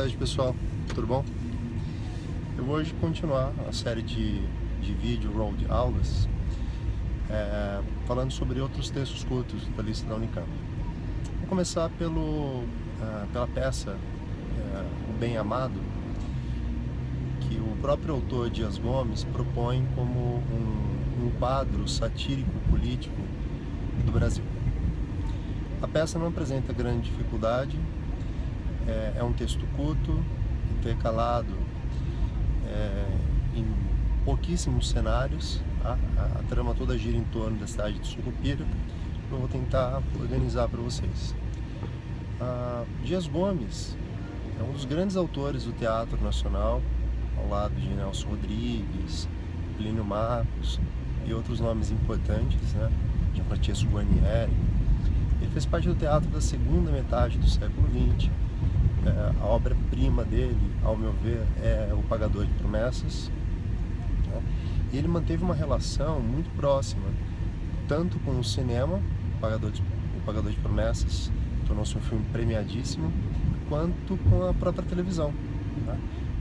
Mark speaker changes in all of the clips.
Speaker 1: tarde, pessoal, tudo bom? Eu vou hoje continuar a série de vídeo road aulas falando sobre outros textos curtos da lista da Unicamp. Vou começar pela peça O Bem Amado, que o próprio autor Dias Gomes propõe como um quadro satírico político do Brasil. A peça não apresenta grande dificuldade, é um texto curto, intercalado em pouquíssimos cenários. A trama toda gira em torno da cidade de Sucupira. Eu vou tentar organizar para vocês. Dias Gomes é um dos grandes autores do teatro nacional, ao lado de Nelson Rodrigues, Plínio Marcos e outros nomes importantes, né? Gianfrancesco Guarnieri. Ele fez parte do teatro da segunda metade do século XX. A obra-prima dele, ao meu ver, é O Pagador de Promessas. E ele manteve uma relação muito próxima, tanto com o cinema, O Pagador de Promessas tornou-se um filme premiadíssimo, quanto com a própria televisão.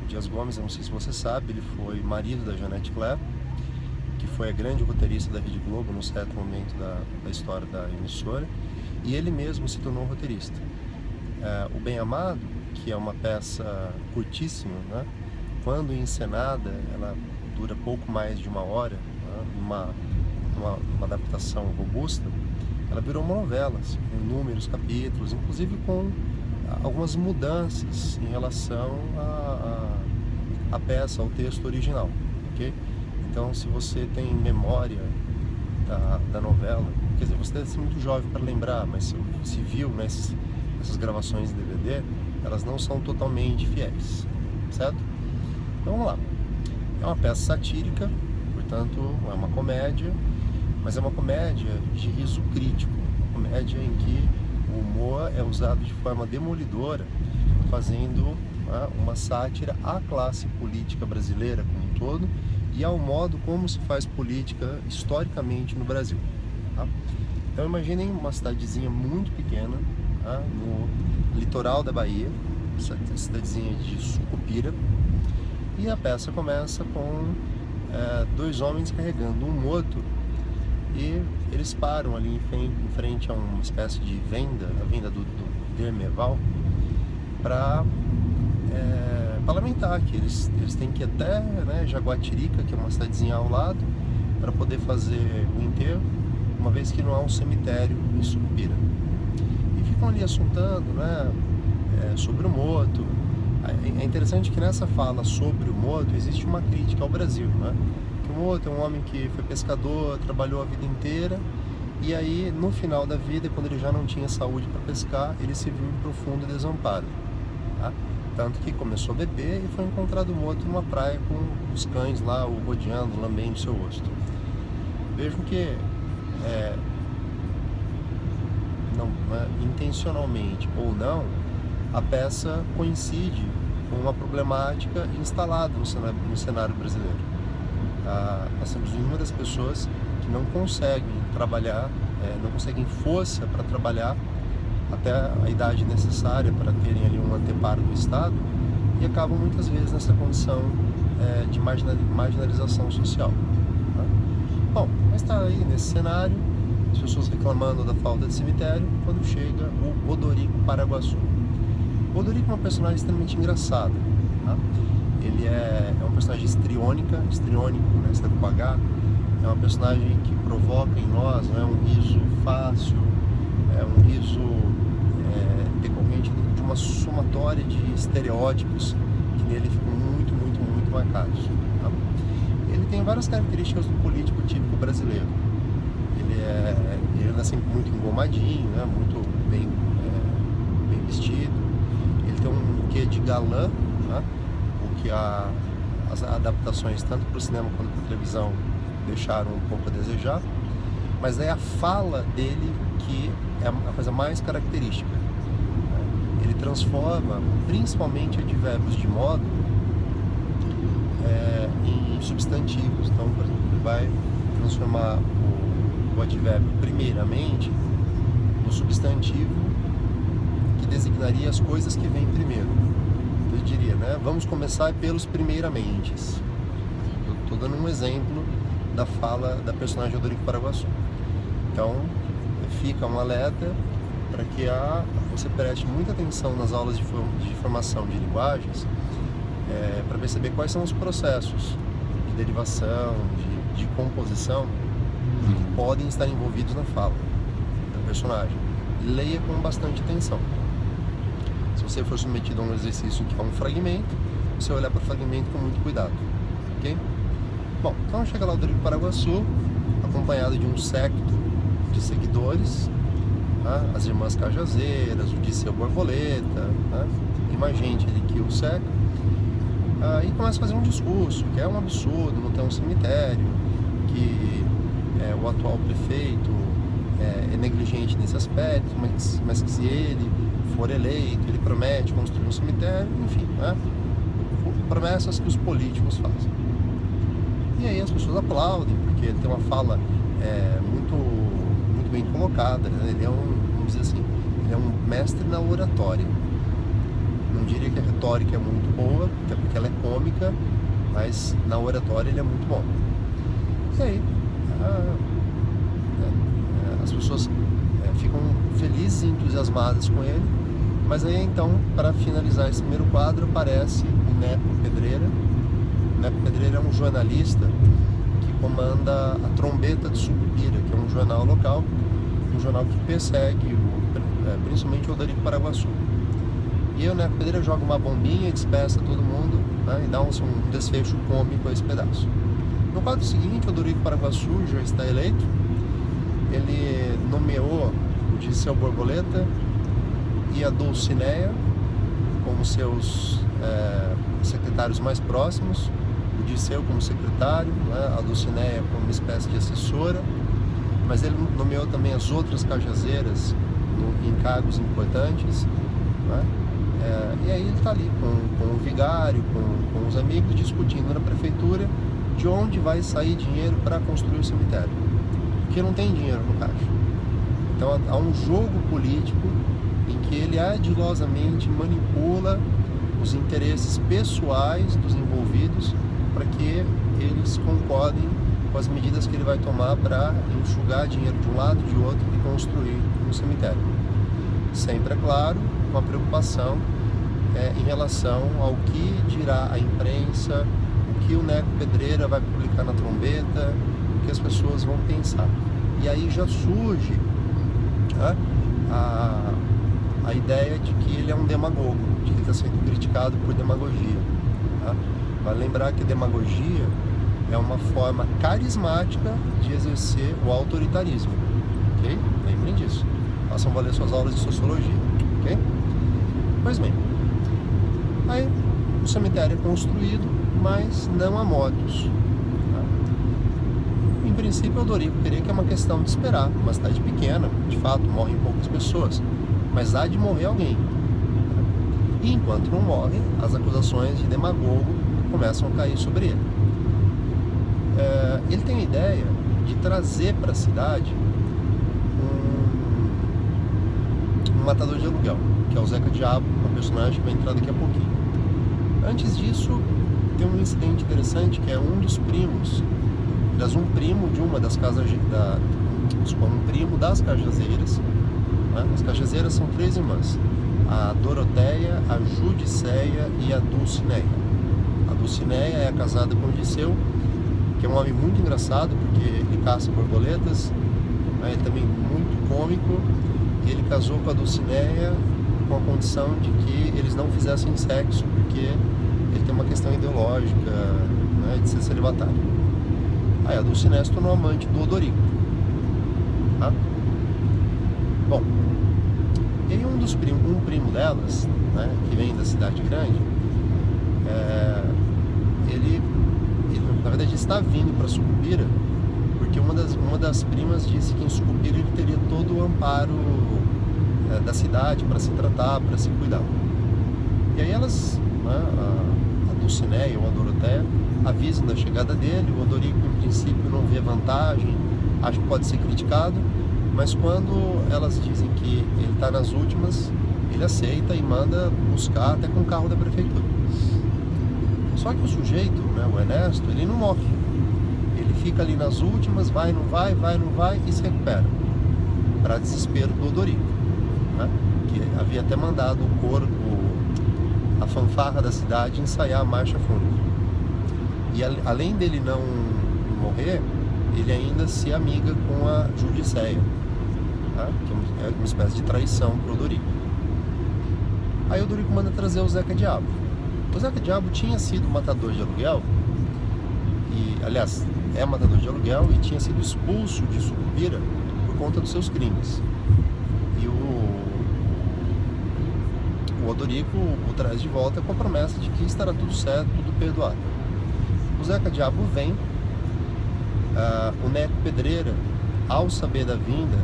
Speaker 1: O Dias Gomes, eu não sei se você sabe, ele foi marido da Jeanette Claire, que foi a grande roteirista da Rede Globo num certo momento da história da emissora, e ele mesmo se tornou roteirista. O Bem Amado, que é uma peça curtíssima, né? Quando encenada, ela dura pouco mais de uma hora, né? uma adaptação robusta, ela virou uma novela, assim, com inúmeros capítulos, inclusive com algumas mudanças em relação à peça, ao texto original, ok? Então, se você tem memória da novela, quer dizer, você deve ser muito jovem para lembrar, mas se viu, né, essas gravações de DVD, elas não são totalmente fiéis, certo? Então vamos lá. É uma peça satírica, portanto é uma comédia, mas é uma comédia de riso crítico, uma comédia em que o humor é usado de forma demolidora, fazendo uma sátira à classe política brasileira como um todo e ao modo como se faz política historicamente no Brasil. Então imaginem uma cidadezinha muito pequena, no litoral da Bahia, cidadezinha de Sucupira, e a peça começa com dois homens carregando um morto, e eles param ali em frente a uma espécie de venda, a venda do Dermeval, para lamentar que eles têm que ir até, né, Jaguatirica, que é uma cidadezinha ao lado, para poder fazer o enterro, uma vez que não há um cemitério em Sucupira. E ficam ali assuntando, né, sobre o morto. É interessante que nessa fala sobre o morto existe uma crítica ao Brasil, né? Que o morto é um homem que foi pescador, trabalhou a vida inteira, e aí no final da vida, quando ele já não tinha saúde para pescar, ele se viu em profundo desamparo, tá? Tanto que começou a beber e foi encontrado morto numa praia com os cães lá o rodeando, lambendo seu rosto. Vejam que intencionalmente ou não, a peça coincide com uma problemática instalada no cenário brasileiro. Nós temos inúmeras pessoas que não conseguem trabalhar, não conseguem força para trabalhar até a idade necessária para terem ali um anteparo do Estado, e acabam muitas vezes nessa condição de marginalização social. Bom, mas está aí nesse cenário, as pessoas reclamando da falta de cemitério, quando chega o Odorico Paraguaçu. O Odorico é um personagem extremamente engraçado, tá? Ele é um personagem histriônico, né, escrito com H. É uma personagem que provoca em nós, né, um riso fácil, um riso decorrente de uma somatória de estereótipos que nele ficam muito, muito, muito marcados, tá? Ele tem várias características do político típico brasileiro. Ele é sempre muito engomadinho, né, muito bem vestido. Ele tem um quê de galã, né, o que as adaptações tanto para o cinema quanto para a televisão deixaram um pouco a desejar, mas é a fala dele que é a coisa mais característica. Ele transforma principalmente advérbios de modo em substantivos. Então, por exemplo, ele vai transformar o advérbio primeiramente no substantivo que designaria as coisas que vêm primeiro. Então eu diria, né? Vamos começar pelos primeiramente. Eu estou dando um exemplo da fala da personagem Odorico Paraguaçu. Então, fica um alerta para que você preste muita atenção nas aulas de formação de linguagens, para perceber quais são os processos de derivação, de composição que podem estar envolvidos na fala da personagem. Leia com bastante atenção. Se você for submetido a um exercício que é um fragmento, você olhar para o fragmento com muito cuidado, ok? Bom, então chega lá o Odorico Paraguaçu, acompanhado de um séquito de seguidores, tá? As irmãs Cajazeiras, o Disseu Borboleta, tá? E mais gente ali que o cerca, e começa a fazer um discurso que é um absurdo não ter um cemitério, que o atual prefeito é negligente nesse aspecto, mas que se ele for eleito, ele promete construir um cemitério, enfim, né? Promessas que os políticos fazem. E aí as pessoas aplaudem, porque ele tem uma fala muito bem colocada, né? Ele é vamos dizer assim, ele é um mestre na oratória. Não diria que a retórica é muito boa, até porque ela é cômica, mas na oratória ele é muito bom. E aí as pessoas ficam felizes e entusiasmadas com ele, mas aí então, para finalizar esse primeiro quadro, aparece o Neco Pedreira. O Neco Pedreira é um jornalista que comanda a Trombeta de Sucupira, que é um jornal local, um jornal que persegue principalmente o Odorico Paraguaçu. E aí o Neco Pedreira joga uma bombinha, dispersa todo mundo, né, e dá um desfecho cômico a esse pedaço. No quadro seguinte, o Odorico Paraguaçu já está eleito. Ele nomeou o Disseu Borboleta e a Dulcineia como seus secretários mais próximos, o Disseu como secretário, né, a Dulcineia como uma espécie de assessora, mas ele nomeou também as outras cajazeiras em cargos importantes, né, e aí ele está ali com o vigário, com os amigos, discutindo na prefeitura de onde vai sair dinheiro para construir o cemitério, porque não tem dinheiro no caixa. Então há um jogo político em que ele ardilosamente manipula os interesses pessoais dos envolvidos para que eles concordem com as medidas que ele vai tomar para enxugar dinheiro de um lado e de outro e construir um cemitério. Sempre, é claro, com a preocupação em relação ao que dirá a imprensa, o que o Neco Pedreira vai publicar na Trombeta, o que as pessoas vão pensar. E aí já surge a ideia de que ele é um demagogo, de que ele está sendo criticado por demagogia. Tá? Vale lembrar que demagogia é uma forma carismática de exercer o autoritarismo. Ok? Lembrem disso. Façam valer suas aulas de sociologia. Ok? Pois bem, aí o cemitério é construído, mas não há mortos. Em princípio, o Odorico queria que é uma questão de esperar. Uma cidade pequena, de fato, morrem poucas pessoas, mas há de morrer alguém. E enquanto não morre, as acusações de demagogo começam a cair sobre ele. Ele tem a ideia de trazer para a cidade um matador de aluguel, que é o Zeca Diabo, um personagem que vai entrar daqui a pouquinho. Antes disso, tem um incidente interessante que é um dos primos, um primo de uma das casas, um primo das Cajazeiras. Né? As Cajazeiras são 3 irmãs: a Doroteia, a Judiceia e a Dulcineia. A Dulcineia é casada com o Disseu, que é um homem muito engraçado, porque ele caça borboletas, né? Ele também muito cômico, e ele casou com a Dulcineia com a condição de que eles não fizessem sexo, porque ele tem uma questão ideológica, né, de ser celibatário. Aí a Dulcineia se tornou amante do Odorico. Tá? Bom, e aí um primo delas, né, que vem da cidade grande, ele na verdade está vindo para Sucupira, porque uma das primas disse que em Sucupira ele teria todo o amparo da cidade para se tratar, para se cuidar. E aí elas, né, a Dulcineia ou a Doroteia, avisam da chegada dele. O Odorico, em princípio, não vê vantagem, acha que pode ser criticado, mas quando elas dizem que ele está nas últimas, ele aceita e manda buscar até com o carro da prefeitura. Só que o sujeito, né, o Ernesto, ele não morre. Ele fica ali nas últimas, vai, não vai, e se recupera. Para desespero do Odorico, né, que havia até mandado o coro, a fanfarra da cidade ensaiar a marcha fúnebre. E além dele não morrer, ele ainda se amiga com a Judicéia, tá? Que é uma espécie de traição para o Odorico. Aí o Odorico manda trazer o Zeca Diabo. O Zeca Diabo tinha sido matador de aluguel, e, aliás, é matador de aluguel e tinha sido expulso de Sucupira por conta dos seus crimes. E o Odorico o traz de volta com a promessa de que estará tudo certo, tudo perdoado. O Zeca Diabo vem, o Neco Pedreira, ao saber da vinda,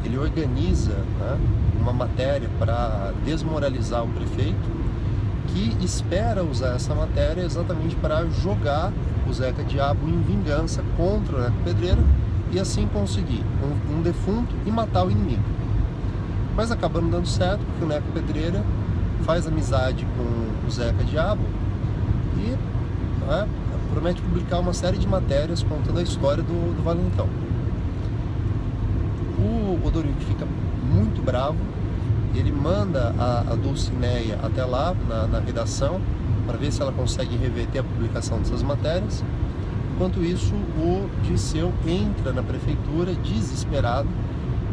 Speaker 1: ele organiza, né, uma matéria para desmoralizar o prefeito, que espera usar essa matéria exatamente para jogar o Zeca Diabo em vingança contra o Neco Pedreira e assim conseguir um defunto e matar o inimigo. Mas acaba não dando certo, porque o Neco Pedreira faz amizade com o Zeca Diabo e, né, promete publicar uma série de matérias contando a história do Valentão. O Odorico fica muito bravo, ele manda a Dulcineia até lá na redação para ver se ela consegue reverter a publicação dessas matérias. Enquanto isso, o Dirceu entra na prefeitura desesperado,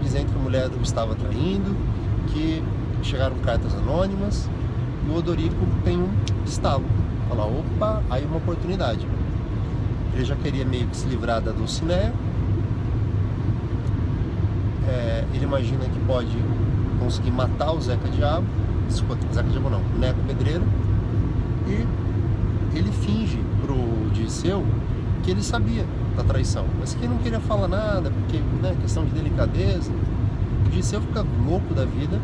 Speaker 1: dizendo que a mulher o estava traindo, que chegaram cartas anônimas, e o Odorico tem um estalo. Fala, opa, aí uma oportunidade. Ele já queria meio que se livrar da Dulcineia. Ele imagina que pode conseguir matar o Zeca Diabo, o Neco Pedreira, e ele finge pro Dirceu que ele sabia da traição, mas que ele não queria falar nada, porque, né, questão de delicadeza. O Dirceu fica louco da vida,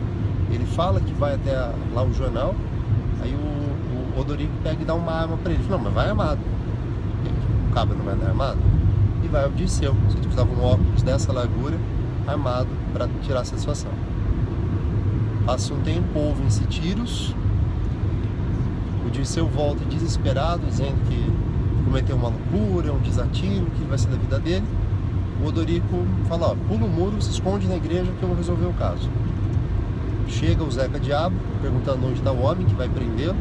Speaker 1: ele fala que vai até lá o jornal, aí o Odorico pega e dá uma arma pra ele. Ele fala, não, mas vai armado. O cabra não vai andar armado? E vai ao Dirceu, se tu precisava um óculos dessa largura, armado, para tirar a satisfação. Passa um tempo, ouvem-se tiros, o Dirceu volta desesperado, dizendo que cometeu uma loucura, um desatino, que vai ser da vida dele. O Odorico fala, ó, pula o muro, se esconde na igreja que eu vou resolver o caso. Chega o Zeca Diabo, perguntando onde está o homem que vai prendê-lo,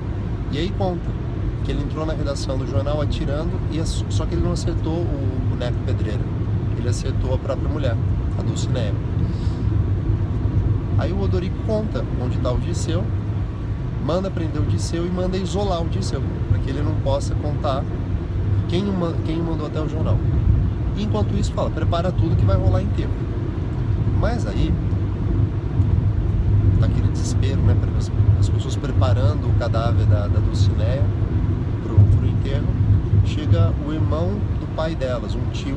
Speaker 1: e aí conta que ele entrou na redação do jornal atirando, só que ele não acertou o Neco Pedreira, ele acertou a própria mulher, a Dulcineia. Aí o Odorico conta onde está o Dirceu, manda prender o Dirceu e manda isolar o Dirceu, para que ele não possa contar quem o mandou até o jornal. E enquanto isso fala, prepara tudo que vai rolar enterro. Mas aí, naquele desespero, né, as pessoas preparando o cadáver da Dulcineia pro enterro, chega o irmão do pai delas, um tio,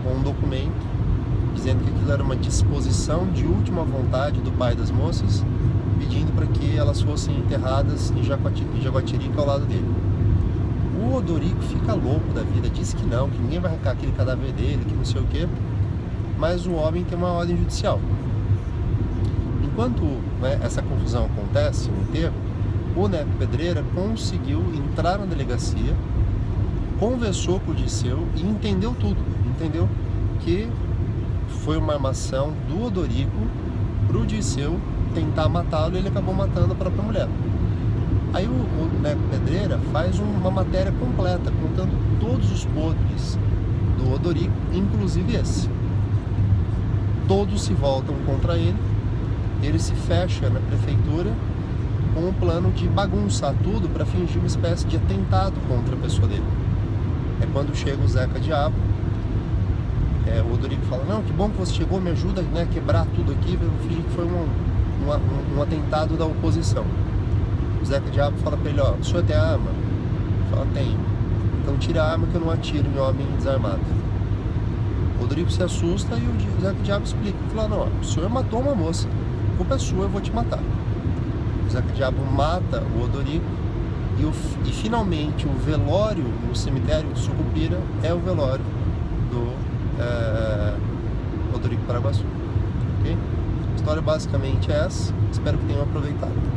Speaker 1: com um documento dizendo que aquilo era uma disposição de última vontade do pai das moças, pedindo para que elas fossem enterradas em Jaguatirica ao lado dele. O Odorico fica louco da vida, diz que não, que ninguém vai arrancar aquele cadáver dele, que não sei o quê, mas o homem tem uma ordem judicial. Enquanto, né, essa confusão acontece no enterro, o Neco Pedreira conseguiu entrar na delegacia, conversou com o Dirceu e entendeu tudo. Entendeu que foi uma armação do Odorico pro Dirceu tentar matá-lo, e ele acabou matando a própria mulher. Aí o Neco Pedreira faz uma matéria completa, contando todos os podres do Odorico, inclusive esse. Todos se voltam contra ele, ele se fecha na prefeitura com o plano de bagunçar tudo para fingir uma espécie de atentado contra a pessoa dele. É quando chega o Zeca Diabo, o Odorico fala, não, que bom que você chegou, me ajuda, né, a quebrar tudo aqui, eu fingi que foi um atentado da oposição. O Zeca Diabo fala pra ele, ó, o senhor tem arma? Ele fala, tenho. Então tira a arma que eu não atiro em homem desarmado. O Odorico se assusta e o Zeca Diabo explica. Ele fala, não, ó, o senhor matou uma moça, a culpa é sua, eu vou te matar. O Zeca Diabo mata o Odorico e finalmente o velório no cemitério de Sucupira é o velório do Odorico Paraguaçu. Okay? história basicamente é essa. Espero que tenham aproveitado.